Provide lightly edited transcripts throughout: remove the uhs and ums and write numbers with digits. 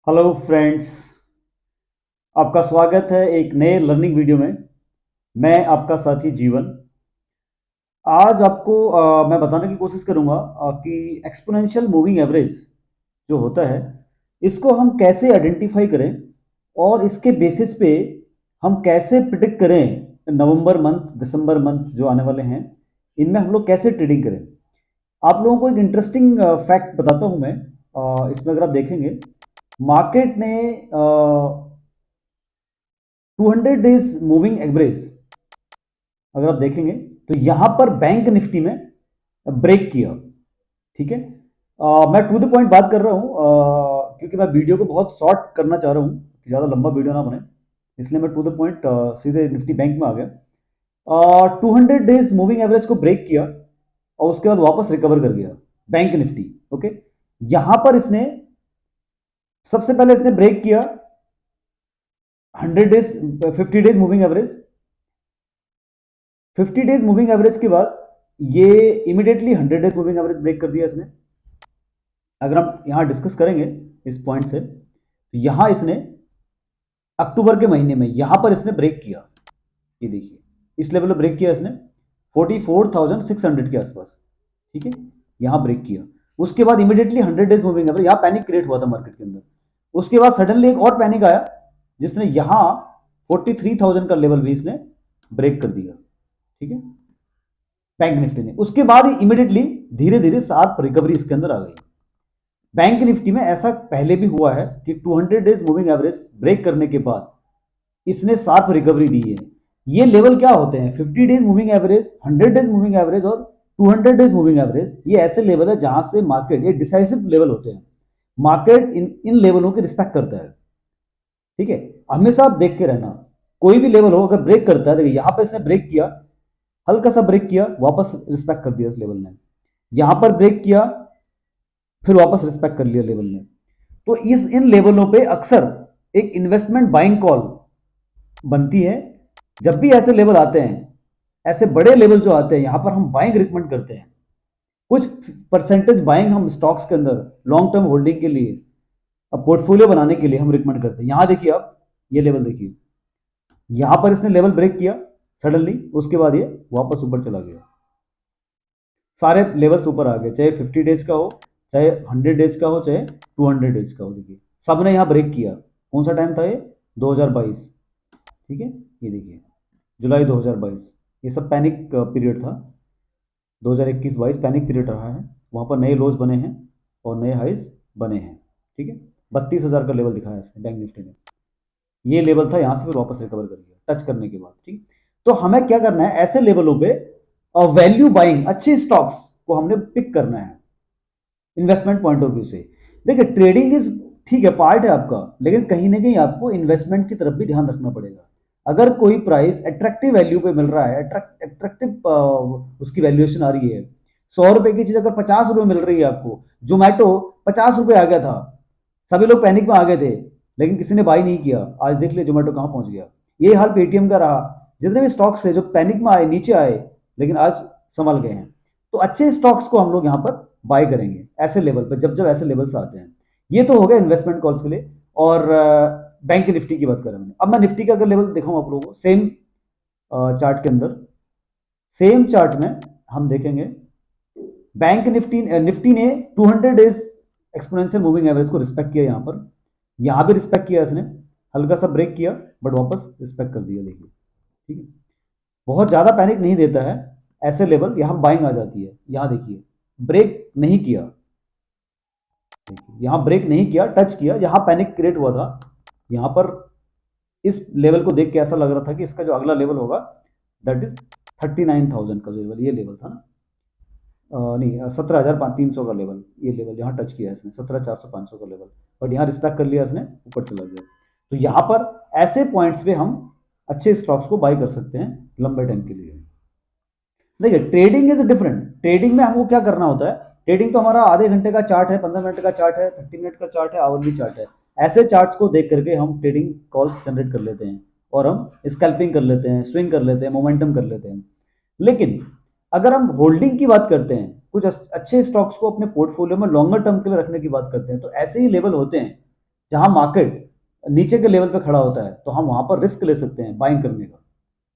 Hello friends. आपका स्वागत है एक नए लर्निंग वीडियो में। मैं आपका साथी जीवन। आज आपको मैं बताने की कोशिश करूंगा कि एक्सपोनेंशियल मूविंग एवरेज जो होता है इसको हम कैसे आइडेंटिफाई करें और इसके बेसिस पे हम कैसे प्रिडिक्ट करें नवंबर मंथ दिसंबर मंथ जो आने वाले हैं इनमें हम लोग कैसे ट्रेडिंग करें। आप लोगों को एक इंटरेस्टिंग फैक्ट बताता हूं मैं। इसमें अगर आप देखेंगे मार्केट ने 200 डेज मूविंग एवरेज अगर आप देखेंगे तो यहां पर बैंक निफ्टी में ब्रेक किया। ठीक है। मैं टू द पॉइंट बात कर रहा हूं क्योंकि मैं वीडियो को बहुत शॉर्ट करना चाह रहा हूं कि ज़्यादा लंबा वीडियो ना बने, इसलिए मैं टू द पॉइंट सीधे निफ्टी बैंक में आ गया। 200 डेज मूविंग एवरेज को ब्रेक किया और उसके बाद वापस रिकवर कर गया बैंक निफ्टी। ओके। यहां पर इसने सबसे पहले इसने ब्रेक किया 100 days 50 days moving average. 50 days moving average के बाद ये immediately 100 days moving average break कर दिया इसने। अगर हम यहां डिस्कस करेंगे इस पॉइंट से तो यहां इसने अक्टूबर के महीने में यहां पर इसने ब्रेक किया। ये देखिए इस लेवल पे ब्रेक किया इसने 44,600 के आसपास। ठीक है। यहां ब्रेक किया उसके बाद इमीडिएटली 100 डेज मूविंग एवरेज, यहां पैनिक क्रिएट हुआ था मार्केट के अंदर। उसके बाद सडनली एक और पैनिक आया जिसने यहां 43,000 का लेवल भी इसने ब्रेक कर दिया। ठीक है। बैंक निफ्टी ने उसके बाद ही इमीडिएटली धीरे धीरे शार्प रिकवरी इसके अंदर आ गई। बैंक निफ्टी में ऐसा पहले भी हुआ है कि 200 डेज मूविंग एवरेज ब्रेक करने के बाद इसने शार्प रिकवरी दी है। ये लेवल क्या होते हैं? 50 days moving average, 100 days moving average और 200 डेज मूविंग एवरेज। ये ऐसे लेवल है जहां से मार्केट, ये डिसाइसिव लेवल होते हैं। मार्केट इन लेवलों की रिस्पेक्ट करता है। ठीक है। हमेशा आप देख के रहना, कोई भी लेवल हो अगर ब्रेक करता है, देखिए यहां पर इसने ब्रेक किया, हल्का सा ब्रेक किया, वापस रिस्पेक्ट कर दिया इस लेवल ने। यहां पर ब्रेक किया, फिर वापस रिस्पेक्ट कर लिया लेवल ने। तो इन लेवलों पे अक्सर एक इन्वेस्टमेंट बाइंग कॉल बनती है। जब भी ऐसे लेवल आते हैं, ऐसे बड़े लेवल जो आते हैं, यहां पर हम बाइंग रिकमेंड करते हैं। कुछ परसेंटेज बाइंग हम स्टॉक्स के अंदर लॉन्ग टर्म होल्डिंग के लिए, अब पोर्टफोलियो बनाने के लिए हम रिकमेंड करते हैं। यहां देखिए आप, ये लेवल देखिए, यहां पर इसने लेवल ब्रेक किया सडनली, उसके बाद ये वापस ऊपर चला गया। सारे लेवल्स ऊपर आ गए, चाहे 50 डेज का हो, चाहे 100 डेज का हो, चाहे 200 डेज का हो। देखिए सबने यहाँ ब्रेक किया। कौन सा टाइम था ये? 2022। ठीक है। ये देखिए जुलाई 2022, ये सब पैनिक पीरियड था। 2021-22 पैनिक पीरियड रहा है। वहाँ पर नए लोज बने हैं और नए हाइज बने हैं। ठीक है। 32,000 का लेवल दिखाया इसने बैंक निफ्टी ने। ये लेवल था, यहाँ से फिर वापस रिकवर कर गया टच करने के बाद। ठीक। तो हमें क्या करना है, ऐसे लेवलों पे वैल्यू बाइंग, अच्छे स्टॉक्स को हमने पिक करना है इन्वेस्टमेंट पॉइंट ऑफ व्यू से। देखिए ट्रेडिंग इज, ठीक है, पार्ट है आपका, लेकिन कहीं ना कहीं आपको इन्वेस्टमेंट की तरफ भी ध्यान रखना पड़ेगा। अगर कोई प्राइस अट्रैक्टिव वैल्यू पे मिल रहा है, अट्रैक्टिव उसकी वैल्यूएशन आ रही है, 100 रुपए की चीज अगर 50 रुपए मिल रही है आपको, जोमैटो 50 रुपए आ गया था, सभी लोग पैनिक में आ गए थे, लेकिन किसी ने बाई नहीं किया। आज देख लिया जोमेटो कहां पहुंच गया। ये हाल पेटीएम का रहा। जितने भी स्टॉक्स थे जो पैनिक में आए, नीचे आए, लेकिन आज संभल गए हैं। तो अच्छे स्टॉक्स को हम लोग यहां पर बाय करेंगे ऐसे लेवल पर, जब जब ऐसे लेवल्स आते हैं। ये तो हो गया इन्वेस्टमेंट कॉल्स के लिए। और बैंक निफ्टी की बात करें हमने, अब मैं निफ्टी का अगर लेवल दिखाऊं आप लोगों को, सेम चार्ट के अंदर, सेम चार्ट में हम देखेंगे बैंक निफ्टी निफ्टी ने 200 डेज एक्सपोनेंशियल मूविंग एवरेज को रिस्पेक्ट किया। यहां भी रिस्पेक्ट किया इसने, हल्का सा ब्रेक किया बट वापस रिस्पेक्ट कर दिया। देखिए ठीक है। बहुत ज्यादा पैनिक नहीं देता है ऐसे लेवल, यहां बाइंग आ जाती है। यहां देखिए ब्रेक नहीं किया, देखिए यहां ब्रेक नहीं किया, टच किया, यहां पैनिक क्रिएट हुआ था। यहां पर इस लेवल को देख के ऐसा लग रहा था कि इसका जो अगला लेवल होगा दैट इज 39,000 का लेवल, ये लेवल था ना, नहीं 17,300 का लेवल, ये लेवल यहाँ टच किया इसने, 17,400-500 का लेवल, बट यहाँ रिस्पेक्ट कर लिया इसने, ऊपर चला गया। तो यहाँ पर ऐसे पॉइंट्स पे हम अच्छे स्टॉक्स को बाय कर सकते हैं लंबे टाइम के लिए। देखिए ट्रेडिंग इज डिफरेंट। ट्रेडिंग में हमको क्या करना होता है, ट्रेडिंग तो हमारा आधे घंटे का चार्ट है, 15 मिनट का चार्ट है, 30 मिनट का चार्ट है, आवरली चार्ट है। ऐसे चार्ट्स को देख करके हम ट्रेडिंग कॉल्स जनरेट कर लेते हैं और हम स्कैल्पिंग कर लेते हैं, स्विंग कर लेते हैं, मोमेंटम कर लेते हैं। लेकिन अगर हम होल्डिंग की बात करते हैं, कुछ अच्छे स्टॉक्स को अपने पोर्टफोलियो में लॉन्गर टर्म के लिए रखने की बात करते हैं, तो ऐसे ही लेवल होते हैं जहां मार्केट नीचे के लेवल पे खड़ा होता है तो हम वहां पर रिस्क ले सकते हैं बाइंग करने का,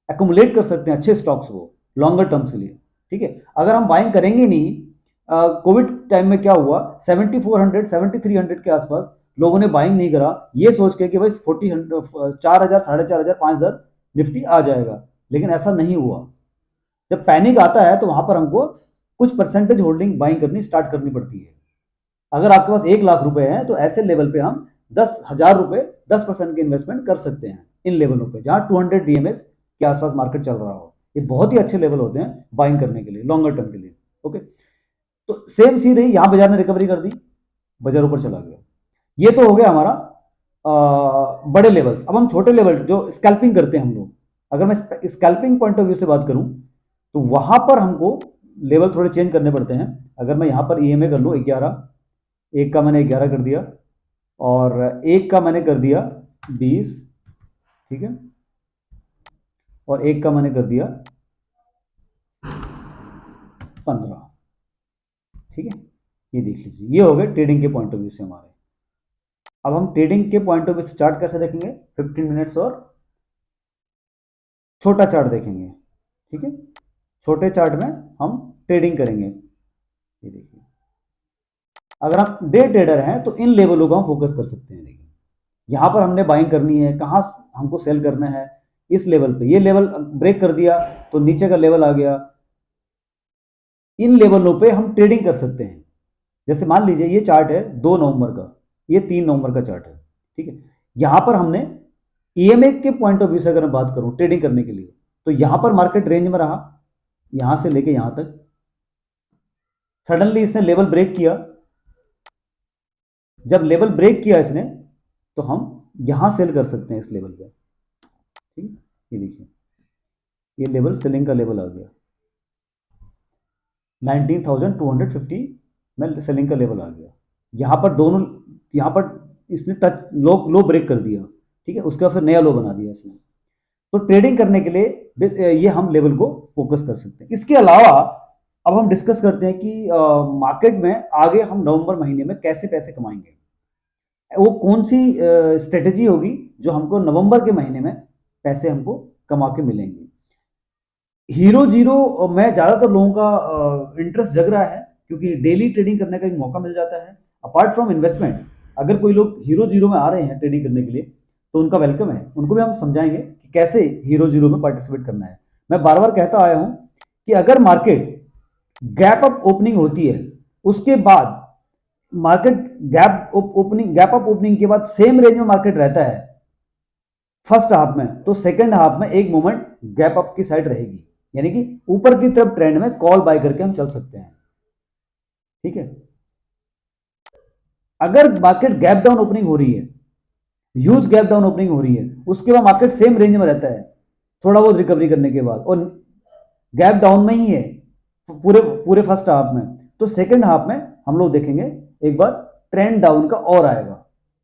एक्युमुलेट कर सकते हैं अच्छे स्टॉक्स को लॉन्गर टर्म के लिए। ठीक है, अगर हम बाइंग करेंगे नहीं, कोविड टाइम में क्या हुआ, 7400 7300 के आसपास लोगों ने बाइंग नहीं करा, ये सोच के कि भाई 4000 4000 4500 5000 निफ्टी आ जाएगा, लेकिन ऐसा नहीं हुआ। जब पैनिक आता है तो वहां पर हमको कुछ परसेंटेज होल्डिंग बाइंग करनी स्टार्ट करनी पड़ती है। अगर आपके पास 1 लाख रुपए है तो ऐसे लेवल पे हम 10,000 रुपए 10% के इन्वेस्टमेंट कर सकते हैं इन लेवलों पे, जहां 200 डीएमएस के आसपास मार्केट चल रहा हो। ये बहुत ही अच्छे लेवल होते हैं बाइंग करने के लिए लॉन्गर टर्म के लिए। ओके, तो सेम चीज रही, यहां बाजार ने रिकवरी कर दी, बाजार ऊपर चला गया। ये तो हो गया हमारा बड़े लेवल्स। अब हम छोटे लेवल जो स्कैल्पिंग करते हैं हम लोग, अगर मैं स्कैल्पिंग पॉइंट ऑफ व्यू से बात करूं तो वहां पर हमको लेवल थोड़े चेंज करने पड़ते हैं। अगर मैं यहां पर ईएमए कर लूं 11, एक का मैंने 11 कर दिया और एक का मैंने कर दिया 20, ठीक है, और एक का मैंने कर दिया 15। ठीक है, ये देख लीजिए, ये हो गए ट्रेडिंग के पॉइंट ऑफ व्यू से हमारे। अब हम ट्रेडिंग के पॉइंट ऑफ व्यू से चार्ट कैसे देखेंगे, 15 मिनट्स और छोटा चार्ट देखेंगे। ठीक है, छोटे चार्ट में हम ट्रेडिंग करेंगे। ये देखिए, अगर आप डे ट्रेडर हैं तो इन लेवलों को हम फोकस कर सकते हैं। देखिए, यहां पर हमने बाइंग करनी है, कहां हमको सेल करना है, इस लेवल पे। ये लेवल ब्रेक कर दिया तो नीचे का लेवल आ गया, इन लेवलों पे हम ट्रेडिंग कर सकते हैं। जैसे मान लीजिए ये चार्ट है 2 नवंबर का, ये 3 नवंबर का चार्ट है। ठीक है, यहां पर हमने ईएमए के पॉइंट ऑफ व्यू से अगर मैं बात करूं ट्रेडिंग करने के लिए, तो यहां पर मार्केट रेंज में रहा, यहां से लेके यहां तक। सडनली इसने लेवल ब्रेक किया, जब लेवल ब्रेक किया इसने तो हम यहां सेल कर सकते हैं इस लेवल पे। ठीक, ये देखिए, ये लेवल सेलिंग का लेवल आ गया, 19,250 में सेलिंग का लेवल आ गया। यहां पर दोनों, यहां पर इसने टच लो ब्रेक कर दिया। ठीक है, उसके बाद फिर नया लो बना दिया इसने। तो ट्रेडिंग करने के लिए ये हम लेवल को फोकस कर सकते हैं। इसके अलावा अब हम डिस्कस करते हैं कि मार्केट में आगे हम नवंबर महीने में कैसे पैसे कमाएंगे। वो कौन सी स्ट्रेटेजी होगी जो हमको नवंबर के महीने में पैसे हमको कमा के मिलेंगे। हीरो जीरो में ज्यादातर लोगों का इंटरेस्ट जग रहा है, क्योंकि डेली ट्रेडिंग करने का एक मौका मिल जाता है अपार्ट फ्रॉम इन्वेस्टमेंट। अगर कोई लोग हीरो जीरो में आ रहे हैं ट्रेडिंग करने के लिए तो उनका वेलकम है, उनको भी हम समझाएंगे कि कैसे हीरो जीरो में पार्टिसिपेट करना है। मैं बार बार कहता आया हूं कि अगर मार्केट गैप अप ओपनिंग होती है, उसके बाद मार्केट गैप अप ओपनिंग के बाद सेम रेंज में मार्केट रहता है फर्स्ट हाफ में, तो सेकंड हाफ में एक मोमेंट गैप अप की साइड रहेगी, यानी कि ऊपर की तरफ ट्रेंड में कॉल बाय करके हम चल सकते हैं। ठीक है, अगर मार्केट गैप डाउन ओपनिंग हो रही है, ह्यूज गैप डाउन ओपनिंग हो रही है, उसके बाद मार्केट सेम रेंज में रहता है थोड़ा बहुत रिकवरी करने के बाद, और गैप डाउन में ही है पूरे पूरे फर्स्ट हाफ में, तो सेकंड हाफ में हम लोग देखेंगे एक बार ट्रेंड डाउन का और आएगा,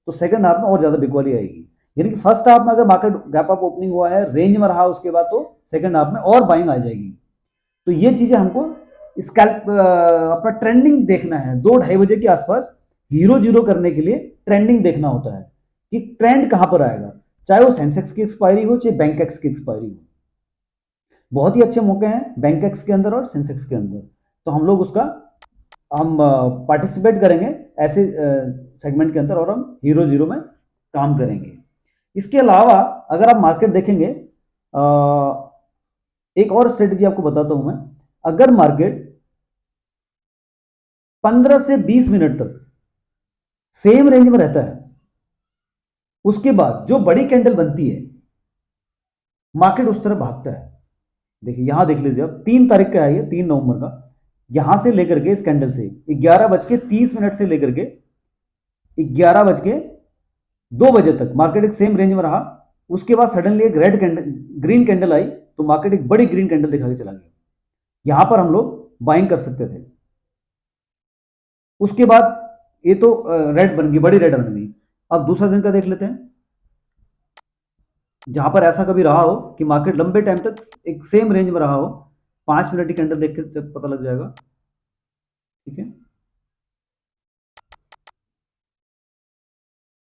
तो सेकंड हाफ में और ज्यादा बिकवाली आएगी। यानी कि फर्स्ट हाफ में अगर मार्केट गैप अप ओपनिंग हुआ है, रेंज में रहा, उसके बाद तो सेकंड हाफ में और बाइंग आ जाएगी। तो ये चीजें हमको स्कैल्प अपना ट्रेंडिंग देखना है। 2-2:30 बजे के आसपास हीरो जीरो करने के लिए ट्रेंडिंग देखना होता है कि ट्रेंड कहां पर आएगा, चाहे वो सेंसेक्स की एक्सपायरी हो चाहे बैंक एक्स की एक्सपायरी हो। बहुत ही अच्छे मौके हैं बैंक एक्स के अंदर और सेंसेक्स के अंदर, तो हम लोग उसका हम पार्टिसिपेट करेंगे ऐसे सेगमेंट के अंदर, और हम हीरो जीरो में काम करेंगे। इसके अलावा अगर आप मार्केट देखेंगे, एक और स्ट्रेटेजी आपको बताता हूं मैं। अगर मार्केट 15 से 20 मिनट तक सेम रेंज में रहता है, उसके बाद जो बड़ी कैंडल बनती है मार्केट उस तरफ भागता है। देखिए, यहां देख लीजिए, अब 3 तारीख का है, ये 3 नवंबर का, यहां से लेकर के इस कैंडल से 11:30 से लेकर के 11:02 तक मार्केट एक सेम रेंज में रहा। उसके बाद सडनली एक रेड कैंडल, ग्रीन कैंडल आई, तो मार्केट एक बड़ी ग्रीन कैंडल दिखा के चला गया। यहां पर हम लोग बाइंग कर सकते थे। उसके बाद ये तो रेड बन गई, बड़ी रेड बन गई। अब दूसरा दिन का देख लेते हैं, जहां पर ऐसा कभी रहा हो कि मार्केट लंबे टाइम तक एक सेम रेंज में रहा हो। 5 मिनट की कैंडल देख के पता लग जाएगा। ठीक है,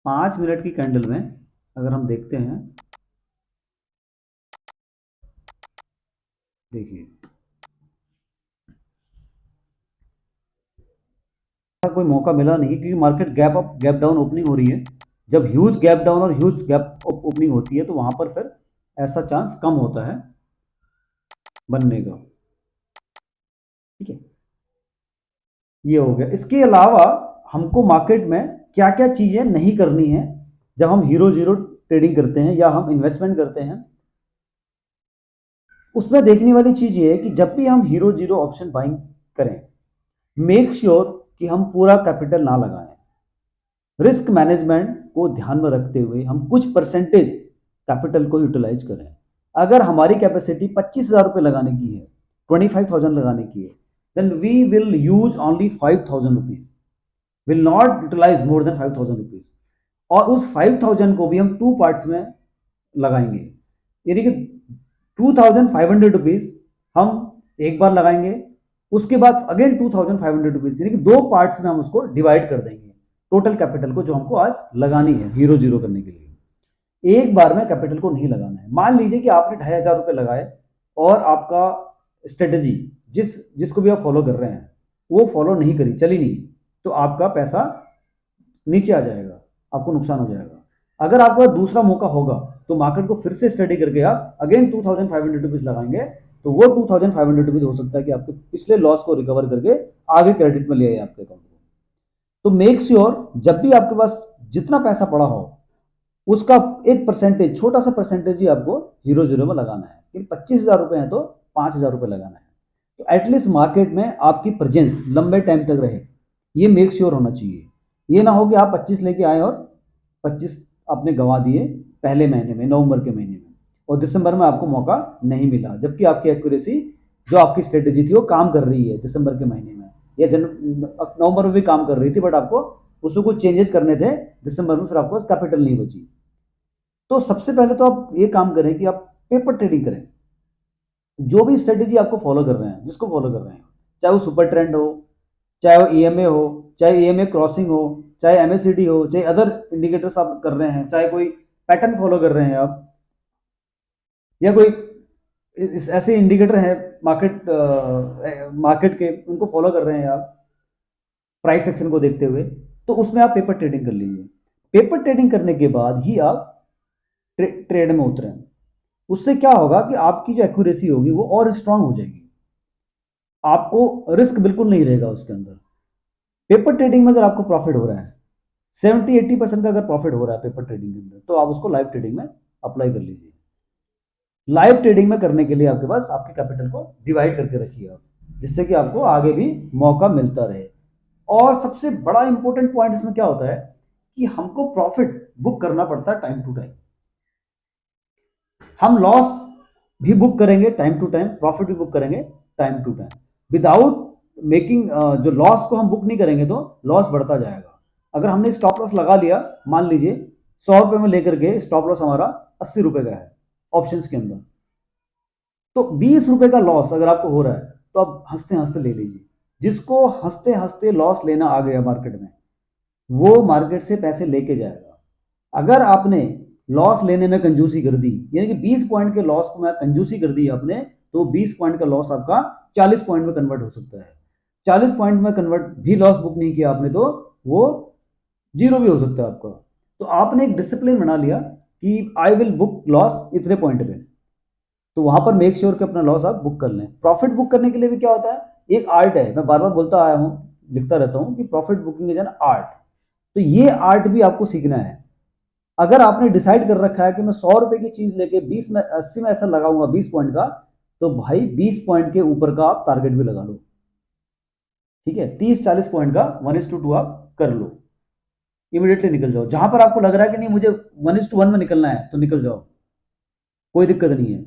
5 मिनट की कैंडल में अगर हम देखते हैं, देखिए कोई मौका मिला नहीं क्योंकि market gap up gap down opening हो रही है। जब ह्यूज गैप डाउन और ह्यूज गैप अप ओपनिंग होती है तो वहां पर फिर ऐसा चांस कम होता है बनने का। ठीक है, ये हो गया। इसके अलावा हमको मार्केट में क्या क्या चीजें नहीं करनी है जब हम हीरो जीरो ट्रेडिंग करते हैं या हम इन्वेस्टमेंट करते हैं। उसमें देखने वाली चीज ये है कि जब भी हम हीरो जीरो ऑप्शन बाइंग करें, मेक श्योर कि हम पूरा कैपिटल ना लगाएं। रिस्क मैनेजमेंट को ध्यान में रखते हुए हम कुछ परसेंटेज कैपिटल को यूटिलाइज करें। अगर हमारी कैपेसिटी 25,000 रुपये लगाने की है, 25,000 लगाने की है, then we will use only 5,000 rupees, will not utilize more than 5,000 rupees. और उस 5,000 को भी हम 2 पार्ट्स में लगाएंगे, यानी कि 2,500 रुपीज हम एक बार लगाएंगे, उसके बाद अगेन 2,500 रुपीज, यानी कि 2 पार्ट्स में हम उसको डिवाइड कर देंगे टोटल कैपिटल को जो हमको आज लगानी है हीरो जीरो करने के लिए। एक बार में कैपिटल को नहीं लगाना है। मान लीजिए कि आपने 2,500 रुपये लगाए और आपका स्ट्रेटेजी जिसको भी आप फॉलो कर रहे हैं वो फॉलो नहीं करी, चली नहीं, तो आपका पैसा नीचे आ जाएगा, आपको नुकसान हो जाएगा। अगर आपका दूसरा मौका होगा तो मार्केट को फिर से स्टडी करके आप अगेन 2,500 रुपीज लगाएंगे, तो वो 2,500 रुपीज हो सकता है कि आपके पिछले लॉस को रिकवर करके आगे क्रेडिट में ले आए आपके अकाउंट में। तो मेक श्योर जब भी आपके पास जितना पैसा पड़ा हो उसका एक परसेंटेज, छोटा सा परसेंटेज ही आपको हीरो जीरो में लगाना है। कि 25,000 रुपए है तो 5,000 रुपए लगाना है, तो एटलीस्ट मार्केट में आपकी प्रेजेंस लंबे टाइम तक रहे, ये मेक श्योर होना चाहिए। ये ना हो कि आप 25 लेके आए और 25 आपने गंवा दिए पहले महीने में, नवंबर के महीने में, और दिसंबर में आपको मौका नहीं मिला, जबकि आपकी एक्यूरेसी जो आपकी स्ट्रेटेजी थी वो काम कर रही है दिसंबर के महीने में, या नवंबर में भी काम कर रही थी, बट आपको उसमें कुछ चेंजेस करने थे दिसंबर में, फिर आपके पास कैपिटल नहीं बची। तो सबसे पहले तो आप ये काम करें कि आप पेपर ट्रेडिंग करें। जो भी स्ट्रेटेजी आपको फॉलो कर रहे हैं, जिसको फॉलो कर रहे हैं, चाहे वो सुपर ट्रेंड हो, चाहे वो ईएमए हो, चाहे ईएमए क्रॉसिंग हो, चाहे एमएसीडी हो, चाहे अदर इंडिकेटर्स आप कर रहे हैं, चाहे कोई पैटर्न फॉलो कर रहे हैं आप, या कोई ऐसे इंडिकेटर है मार्केट के उनको फॉलो कर रहे हैं आप प्राइस सेक्शन को देखते हुए, तो उसमें आप पेपर ट्रेडिंग कर लीजिए। पेपर ट्रेडिंग करने के बाद ही आप ट्रेड में उतरें। उससे क्या होगा कि आपकी जो एक्यूरेसी होगी वो और स्ट्रांग हो जाएगी, आपको रिस्क बिल्कुल नहीं रहेगा उसके अंदर। पेपर ट्रेडिंग में अगर आपको प्रॉफिट हो रहा है 70-80% का, अगर प्रॉफिट हो रहा है पेपर ट्रेडिंग के अंदर, तो आप उसको लाइव ट्रेडिंग में अप्लाई कर लीजिए। लाइव ट्रेडिंग में करने के लिए आपके पास आपके कैपिटल को डिवाइड करके रखिए आप, जिससे कि आपको आगे भी मौका मिलता रहे। और सबसे बड़ा इंपॉर्टेंट पॉइंट इसमें क्या होता है कि हमको प्रॉफिट बुक करना पड़ता है टाइम टू टाइम। हम लॉस भी बुक करेंगे टाइम टू टाइम, प्रॉफिट भी बुक करेंगे time to time. Without making जो लॉस को हम बुक नहीं करेंगे तो लॉस बढ़ता जाएगा। अगर हमने स्टॉप लॉस लगा लिया, मान लीजिए 100 रुपए में लेकर के स्टॉप लॉस हमारा 80 रुपए का है ऑप्शंस के अंदर, तो 20 रुपए का लॉस अगर आपको हो रहा है तो आप हंसते हंसते ले लीजिए। जिसको हंसते हंसते लॉस लेना आ गया मार्केट में, वो मार्केट से पैसे लेके जाएगा। अगर आपने लॉस लेने में कंजूसी कर दी, यानी कि 20 पॉइंट के लॉस को मैं कंजूसी कर दी आपने, तो 20 पॉइंट का लॉस आपका 40 पॉइंट में कन्वर्ट हो सकता है। 40 पॉइंट में कन्वर्ट भी लॉस बुक नहीं किया आपने तो वो जीरो भी हो सकता है आपका। तो आपने एक डिसिप्लिन बना लिया कि आई विल बुक लॉस इतने पॉइंट पे, तो वहां पर मेक श्योर कि अपना लॉस आप बुक कर लें। प्रॉफिट बुक करने के लिए भी क्या होता है, एक आर्ट है, मैं बार बार बोलता आया हूं, लिखता रहता हूं कि profit booking is an art. तो ये आर्ट भी आपको सीखना है। अगर आपने डिसाइड कर रखा है कि मैं 100 रुपए की चीज लेके 20 में 80 में ऐसा लगाऊंगा 20 पॉइंट का, तो भाई 20 पॉइंट के ऊपर का आप टारगेट भी लगा लो। ठीक है, 30-40 पॉइंट का 1:2 आप कर लो, इमीडिएटली निकल जाओ। जहां पर आपको लग रहा है कि नहीं मुझे 1:1 में निकलना है तो निकल जाओ, कोई दिक्कत नहीं है।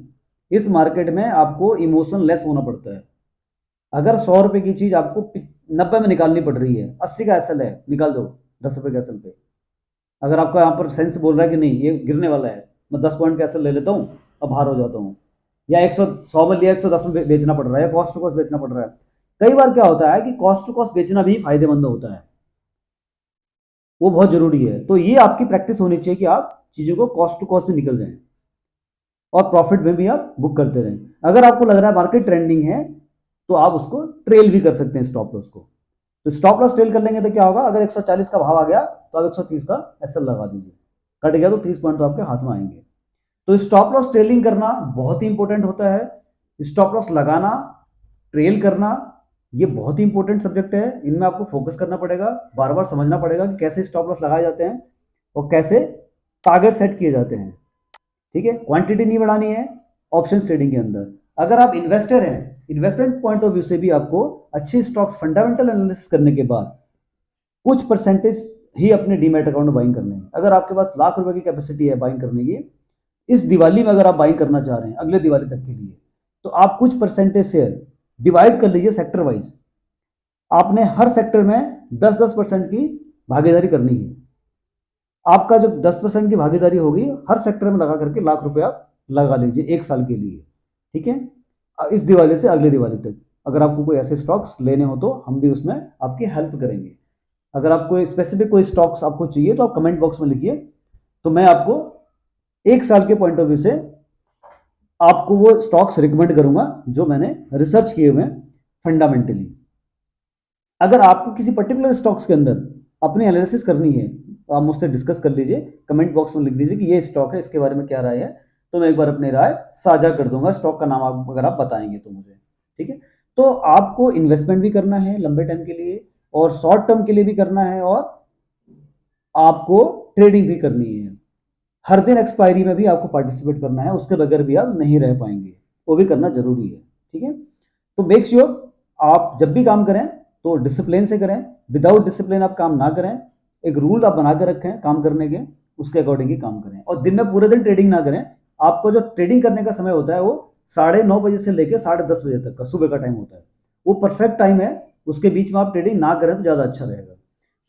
इस मार्केट में आपको इमोशन लेस होना पड़ता है। अगर 100 रुपए की चीज आपको 90 में निकालनी पड़ रही है, 80 का एसएल है, निकाल दो 10 रुपए के एसएल पे। अगर आपका यहाँ पर सेंस बोल रहा है कि नहीं ये गिरने वाला है, मैं 10 पॉइंट का एसएल ले लेता हूँ, अब बाहर हो जाता हूँ, या 100 में लिया 110 में बेचना पड़ रहा है, कॉस्ट टू कॉस्ट बेचना पड़ रहा है। कई बार क्या होता है कि कॉस्ट टू कॉस्ट बेचना भी फायदेमंद होता है। वो बहुत जरूरी है। तो ये आपकी प्रैक्टिस होनी चाहिए कि आप चीज़ों को कॉस्ट टू कॉस्ट में निकल जाएं और प्रॉफिट में भी आप बुक करते रहें। अगर आपको लग रहा है मार्केट ट्रेंडिंग है तो आप उसको ट्रेल भी कर सकते हैं स्टॉप लॉस को। तो स्टॉप लॉस ट्रेल कर लेंगे तो क्या होगा, अगर 140 का भाव आ गया तो आप 130 का एसएल लगा दीजिए, कट गया तो 30 पॉइंट तो आपके हाथ में आएंगे। तो स्टॉप लॉस ट्रेलिंग करना बहुत ही इंपॉर्टेंट होता है। स्टॉप लॉस लगाना, ट्रेल करना, ये बहुत ही इंपॉर्टेंट सब्जेक्ट है। इनमें आपको फोकस करना पड़ेगा, बार बार समझना पड़ेगा कि कैसे स्टॉप लॉस लगाए जाते हैं और कैसे टारगेट सेट किए जाते हैं। ठीक है, क्वांटिटी नहीं बढ़ानी है ऑप्शन ट्रेडिंग के अंदर। अगर आप इन्वेस्टर हैं, इन्वेस्टमेंट पॉइंट ऑफ व्यू से भी आपको अच्छे स्टॉक्स फंडामेंटल एनालिसिस करने के बाद कुछ परसेंटेज ही अपने डीमैट अकाउंट में बाइंग करने हैं। अगर आपके पास लाख रुपए की कैपेसिटी है बाइंग करने की, इस दिवाली में अगर आप बाइंग करना चाह रहे हैं अगले दिवाली तक के लिए, तो आप कुछ परसेंटेज शेयर डिवाइड कर लीजिए सेक्टर वाइज। आपने हर सेक्टर में 10-10% की भागीदारी करनी है। आपका जो 10% की भागीदारी होगी हर सेक्टर में लगा करके लाख रुपए आप लगा लीजिए 1 साल के लिए। ठीक है, इस दिवाली से अगले दिवाली तक अगर आपको कोई ऐसे स्टॉक्स लेने हो तो हम भी उसमें आपकी हेल्प करेंगे। अगर आपको स्पेसिफिक कोई स्टॉक्स आपको चाहिए तो आप कमेंट बॉक्स में लिखिए, तो मैं आपको 1 साल के पॉइंट ऑफ व्यू से आपको वो स्टॉक्स रिकमेंड करूंगा जो मैंने रिसर्च किए हुए हैं फंडामेंटली। अगर आपको किसी पर्टिकुलर स्टॉक्स के अंदर अपनी एनालिसिस करनी है तो आप मुझसे डिस्कस कर लीजिए, कमेंट बॉक्स में लिख दीजिए कि ये स्टॉक है, इसके बारे में क्या राय है, तो मैं एक बार अपनी राय साझा कर दूंगा। स्टॉक का नाम आप अगर आप बताएंगे तो मुझे। ठीक है, तो आपको इन्वेस्टमेंट भी करना है लंबे टाइम के लिए और शॉर्ट टर्म के लिए भी करना है, और आपको ट्रेडिंग भी करनी है। हर दिन एक्सपायरी में भी आपको पार्टिसिपेट करना है, उसके बगैर भी आप नहीं रह पाएंगे, वो भी करना जरूरी है। ठीक है, तो मेक श्योर आप जब भी काम करें तो डिसिप्लिन से करें। विदाउट डिसिप्लिन आप काम ना करें। एक रूल आप बना के रखें काम करने के, उसके अकॉर्डिंग ही काम करें। और दिन में पूरे दिन ट्रेडिंग ना करें। आपको जो ट्रेडिंग करने का समय होता है वो 9:30 बजे से लेकर 10:30 बजे तक का सुबह का टाइम होता है, वो परफेक्ट टाइम है। उसके बीच में आप ट्रेडिंग ना करें तो ज़्यादा अच्छा रहेगा।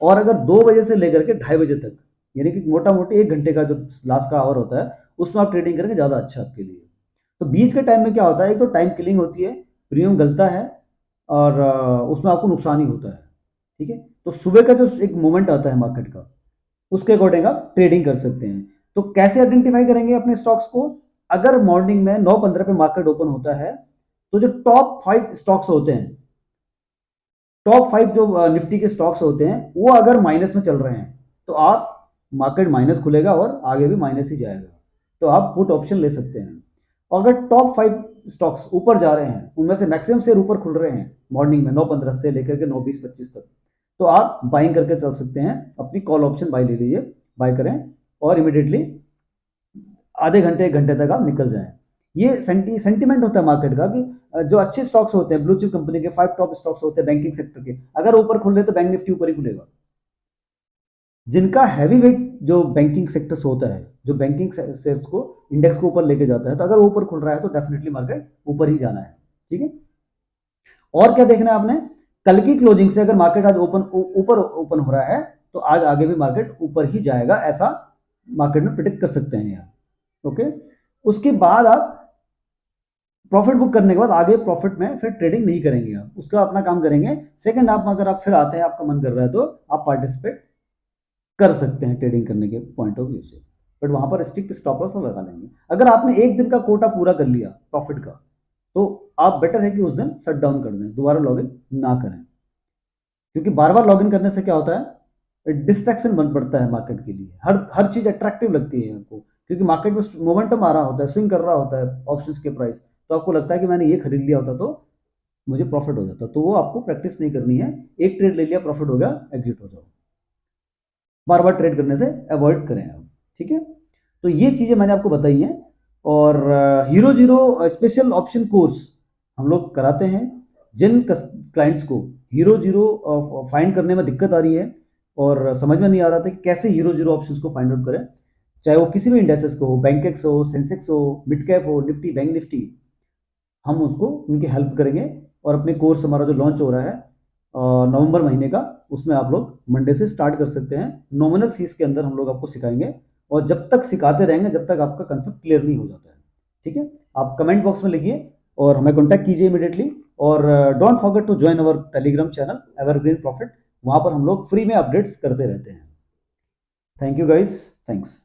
और अगर 2 बजे से लेकर के 2:30 बजे तक, यानी कि मोटा मोटी 1 घंटे का जो लास्ट का आवर होता है, उसमें आप ट्रेडिंग करेंगे ज़्यादा अच्छा आपके लिए। तो बीच के टाइम में क्या होता है, एक तो टाइम किलिंग होती है, प्रीमियम गलता है और उसमें आपको नुकसान ही होता है। ठीक है, तो सुबह का जो एक मोमेंट आता है मार्केट का, उसके अकॉर्डिंग आप ट्रेडिंग कर सकते हैं। तो कैसे आइडेंटिफाई करेंगे अपने स्टॉक्स को? अगर मॉर्निंग में 9:15 पे मार्केट ओपन होता है तो जो टॉप 5 स्टॉक्स होते हैं, टॉप 5 जो निफ्टी के स्टॉक्स होते हैं, वो अगर माइनस में चल रहे हैं तो आप मार्केट माइनस खुलेगा और आगे भी माइनस ही जाएगा, तो आप पुट ऑप्शन ले सकते हैं। और अगर टॉप 5 स्टॉक्स ऊपर जा रहे हैं, उनमें से मैक्सिमम शेयर ऊपर खुल रहे हैं मॉर्निंग में 9:15 से लेकर के 9:20-25 तक, तो आप बाइंग करके चल सकते हैं। अपनी कॉल ऑप्शन बाय ले लीजिए, बाय करें और इमीडिएटली आधे घंटे 1 घंटे तक आप निकल जाएं। ये सेंटीमेंट होता है मार्केट का कि जो अच्छे स्टॉक्स होते हैं, ब्लू चिप कंपनी के 5 टॉप स्टॉक्स होते हैं बैंकिंग सेक्टर के, अगर ऊपर खुल रहे तो बैंक निफ्टी ऊपर ही खुलेगा। जिनका हैवी वेट जो बैंकिंग सेक्टर्स होता है, जो बैंकिंग शेयर्स को इंडेक्स को ऊपर लेके जाता है, तो अगर वो ऊपर खुल रहा है तो डेफिनेटली मार्केट ऊपर ही जाना है। ठीक है, और क्या देखना है आपने? कल की क्लोजिंग से अगर मार्केट आज ऊपर ओपन हो रहा है तो आज आगे भी मार्केट ऊपर ही जाएगा, ऐसा मार्केट में प्रिडिक्ट कर सकते हैं यार। ओके, उसके बाद आप प्रॉफिट बुक करने के बाद आगे प्रॉफिट में फिर ट्रेडिंग नहीं करेंगे, आप उसका अपना काम करेंगे। सेकंड आप अगर आप फिर आते हैं, आपका मन कर रहा है तो आप पार्टिसिपेट कर सकते हैं ट्रेडिंग करने के पॉइंट ऑफ व्यू से, बट वहां पर स्ट्रिक्ट स्टॉप लॉस लगा लेंगे। अगर आपने एक दिन का कोटा पूरा कर लिया प्रॉफिट का, तो आप बेटर है कि उस दिन शट डाउन कर दें, दोबारा लॉगिन ना करें। क्योंकि बार बार लॉगिन करने से क्या होता है, डिस्ट्रैक्शन बन पड़ता है मार्केट के लिए। हर हर चीज अट्रैक्टिव लगती है आपको, क्योंकि मार्केट में मोमेंटम आ रहा होता है, स्विंग कर रहा होता है ऑप्शंस के प्राइस, तो आपको लगता है कि मैंने ये खरीद लिया होता तो मुझे प्रॉफिट हो जाता। तो वो आपको प्रैक्टिस नहीं करनी है। एक ट्रेड ले लिया, प्रॉफिट हो गया, एग्जिट हो जाओ। बार बार ट्रेड करने से अवॉइड करें आप। ठीक है, तो ये चीजें मैंने आपको बताई हैं। और hero zero special option course हम लोग कराते हैं। जिन क्लाइंट्स को हीरो जीरो फाइंड करने में दिक्कत आ रही है और समझ में नहीं आ रहा था कि कैसे हीरो जीरो ऑप्शंस को फाइंड आउट करें, चाहे वो किसी भी इंडेक्सेस को हो, बैंकेक्स हो, सेंसेक्स हो, मिड कैप हो, निफ्टी, बैंक निफ्टी, हम उसको उनकी हेल्प करेंगे। और अपने कोर्स हमारा जो लॉन्च हो रहा है नवंबर महीने का, उसमें आप लोग मंडे से स्टार्ट कर सकते हैं। नॉमिनल फीस के अंदर हम लोग आपको सिखाएंगे और जब तक सिखाते रहेंगे जब तक आपका कंसेप्ट क्लियर नहीं हो जाता है। ठीक है, आप कमेंट बॉक्स में लिखिए और हमें कॉन्टैक्ट कीजिए इमीडिएटली। और don't forget to join our Telegram channel evergreen profit, वहाँ पर हम लोग फ्री में अपडेट्स करते रहते हैं। Thank you guys, thanks.